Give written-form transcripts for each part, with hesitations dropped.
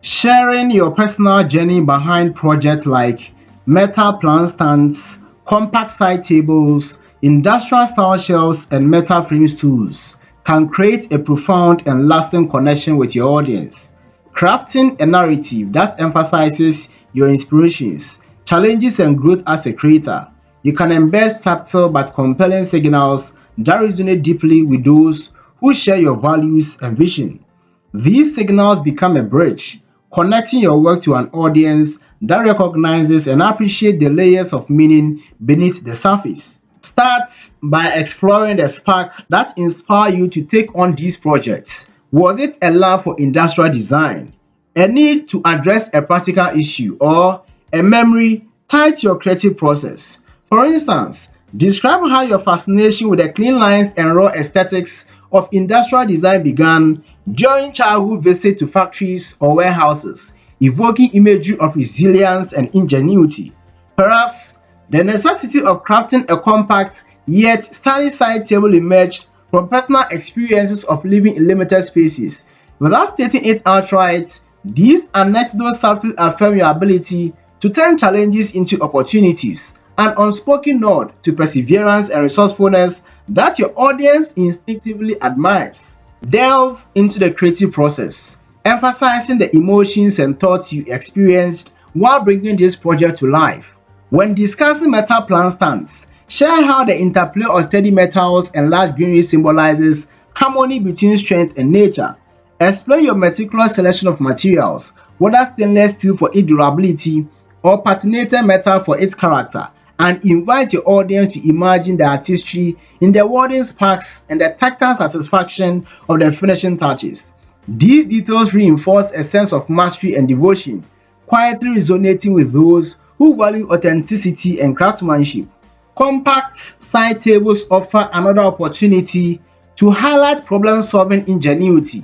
Sharing your personal journey behind projects like metal plant stands, compact side tables, industrial style shelves, and metal frames tools can create a profound and lasting connection with your audience. Crafting a narrative that emphasizes your inspirations, challenges, and growth as a creator, you can embed subtle but compelling signals that resonate deeply with those who share your values and vision. These signals become a bridge, connecting your work to an audience that recognizes and appreciates the layers of meaning beneath the surface. Start by exploring the spark that inspired you to take on these projects. Was it a love for industrial design, a need to address a practical issue, or a memory tied to your creative process? For instance, describe how your fascination with the clean lines and raw aesthetics of industrial design began during childhood visits to factories or warehouses, evoking imagery of resilience and ingenuity. Perhaps the necessity of crafting a compact yet stylish side table emerged from personal experiences of living in limited spaces. Without stating it outright, these anecdotes subtly affirm your ability to turn challenges into opportunities, an unspoken nod to perseverance and resourcefulness that your audience instinctively admires. Delve into the creative process, emphasizing the emotions and thoughts you experienced while bringing this project to life. When discussing metal plant stands, share how the interplay of steady metals and large greenery symbolizes harmony between strength and nature. Explain your meticulous selection of materials, whether stainless steel for its durability or patinated metal for its character, and invite your audience to imagine the artistry in the wording sparks and the tactile satisfaction of the finishing touches. These details reinforce a sense of mastery and devotion, quietly resonating with those who value authenticity and craftsmanship. Compact side tables offer another opportunity to highlight problem-solving ingenuity.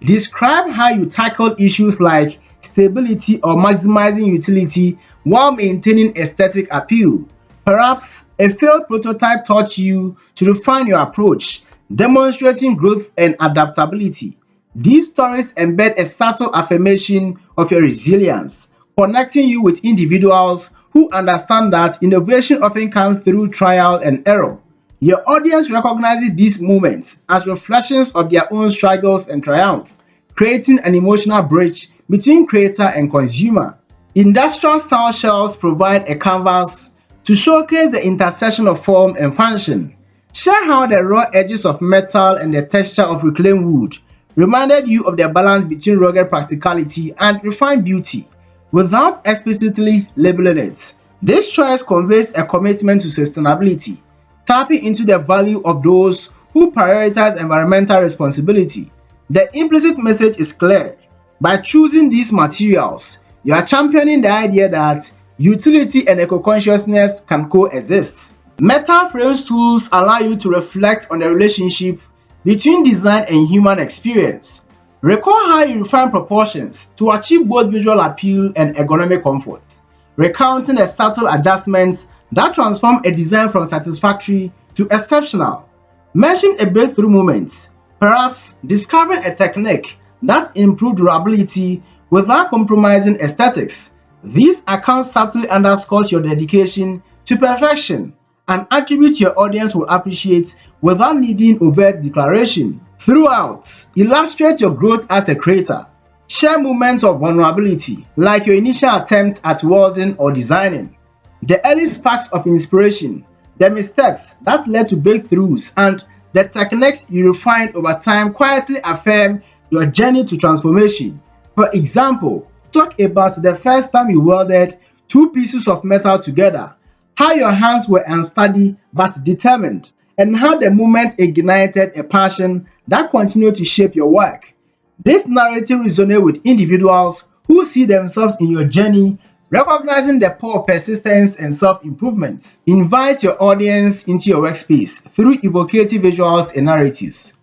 Describe how you tackled issues like stability or maximizing utility while maintaining aesthetic appeal. Perhaps a failed prototype taught you to refine your approach, demonstrating growth and adaptability. These stories embed a subtle affirmation of your resilience, connecting you with individuals who understand that innovation often comes through trial and error. Your audience recognizes these moments as reflections of their own struggles and triumph, creating an emotional bridge between creator and consumer. Industrial style shelves provide a canvas to showcase the intersection of form and function. Share how the raw edges of metal and the texture of reclaimed wood reminded you of the balance between rugged practicality and refined beauty, without explicitly labeling it. This choice conveys a commitment to sustainability, tapping into the value of those who prioritize environmental responsibility. The implicit message is clear. By choosing these materials, you are championing the idea that utility and eco-consciousness can coexist. Metal frames tools allow you to reflect on the relationship between design and human experience. Recall how you refine proportions to achieve both visual appeal and ergonomic comfort, recounting the subtle adjustments that transform a design from satisfactory to exceptional. Mention a breakthrough moment, perhaps discovering a technique that improved durability without compromising aesthetics. These accounts subtly underscores your dedication to perfection, an attribute your audience will appreciate without needing overt declaration. Throughout, illustrate your growth as a creator. Share moments of vulnerability, like your initial attempts at welding or designing, the early sparks of inspiration, the missteps that led to breakthroughs, and the techniques you refined over time quietly affirm your journey to transformation. For example, talk about the first time you welded two pieces of metal together, how your hands were unsteady but determined, and how the moment ignited a passion that continued to shape your work. This narrative resonates with individuals who see themselves in your journey, recognizing the power of persistence and self-improvement. Invite your audience into your workspace through evocative visuals and narratives.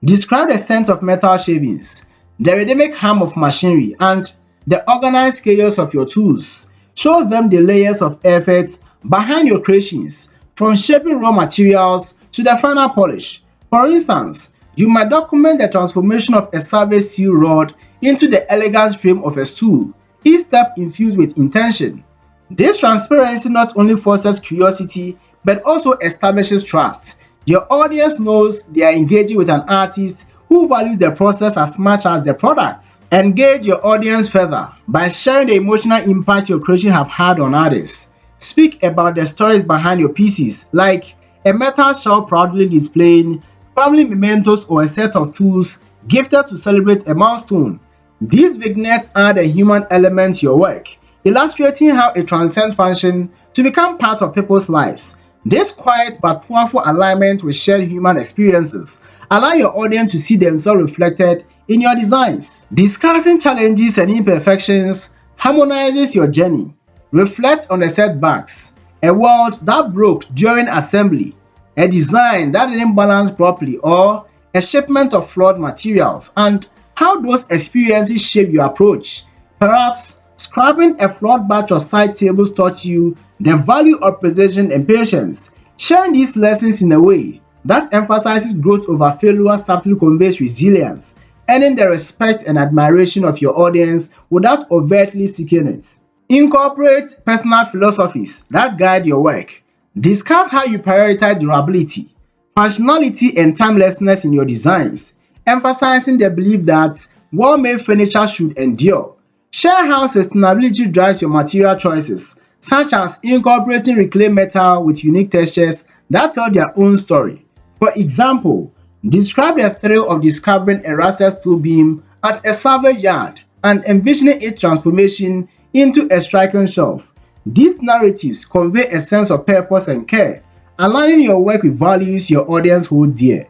Describe the scent of metal shavings, the rhythmic hum of machinery, and the organized chaos of your tools. Show them the layers of effort behind your creations, from shaping raw materials to the final polish. For instance, you might document the transformation of a salvaged steel rod into the elegant frame of a stool, each step infused with intention. This transparency not only fosters curiosity but also establishes trust. Your audience knows they are engaging with an artist who values the process as much as the product. Engage your audience further by sharing the emotional impact your creation have had on others. Speak about the stories behind your pieces, like a metal shelf proudly displaying family mementos or a set of tools gifted to celebrate a milestone. These vignettes add a human element to your work, illustrating how it transcends function to become part of people's lives. This quiet but powerful alignment with shared human experiences allow your audience to see themselves reflected in your designs. Discussing challenges and imperfections harmonizes your journey. Reflect on the setbacks, a world that broke during assembly, a design that didn't balance properly, or a shipment of flawed materials, and how those experiences shape your approach. Perhaps scrapping a flawed batch of side tables taught you the value of precision and patience. Sharing these lessons in a way that emphasizes growth over failure subtly conveys resilience, earning the respect and admiration of your audience without overtly seeking it. Incorporate personal philosophies that guide your work. Discuss how you prioritize durability, functionality, and timelessness in your designs, emphasizing the belief that well-made furniture should endure. Share how sustainability drives your material choices, such as incorporating reclaimed metal with unique textures that tell their own story. For example, describe the thrill of discovering a rusted steel beam at a salvage yard and envisioning its transformation into a striking shelf. These narratives convey a sense of purpose and care, aligning your work with values your audience hold dear.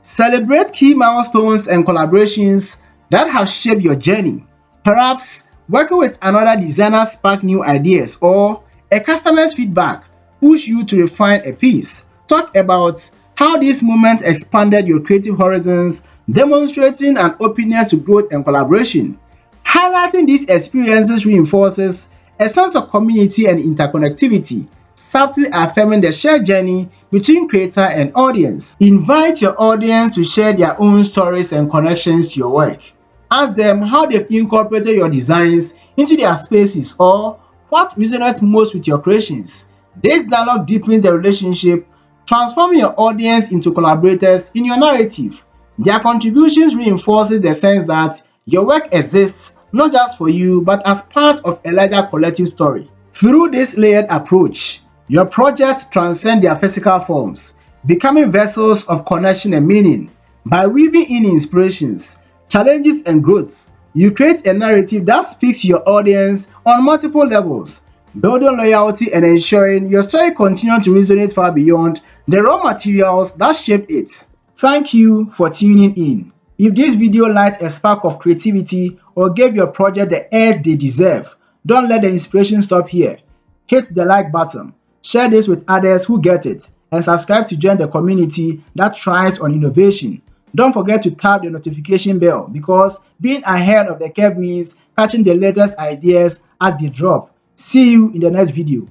Celebrate key milestones and collaborations that have shaped your journey. Perhaps working with another designer sparked new ideas, or a customer's feedback pushed you to refine a piece. Talk about how this moment expanded your creative horizons, demonstrating an openness to growth and collaboration. Highlighting these experiences reinforces a sense of community and interconnectivity, subtly affirming the shared journey between creator and audience. Invite your audience to share their own stories and connections to your work. Ask them how they've incorporated your designs into their spaces, or what resonates most with your creations. This dialogue deepens the relationship, transforming your audience into collaborators in your narrative. Their contributions reinforces the sense that your work exists not just for you but as part of a larger collective story. Through this layered approach, your projects transcend their physical forms, becoming vessels of connection and meaning. By weaving in inspirations, challenges, and growth, you create a narrative that speaks to your audience on multiple levels, building loyalty and ensuring your story continues to resonate far beyond the raw materials that shape it. Thank you for tuning in. If this video lighted a spark of creativity or gave your project the edge they deserve, don't let the inspiration stop here. Hit the like button, share this with others who get it, and subscribe to join the community that thrives on innovation. Don't forget to tap the notification bell, because being ahead of the curve means catching the latest ideas as they drop. See you in the next video.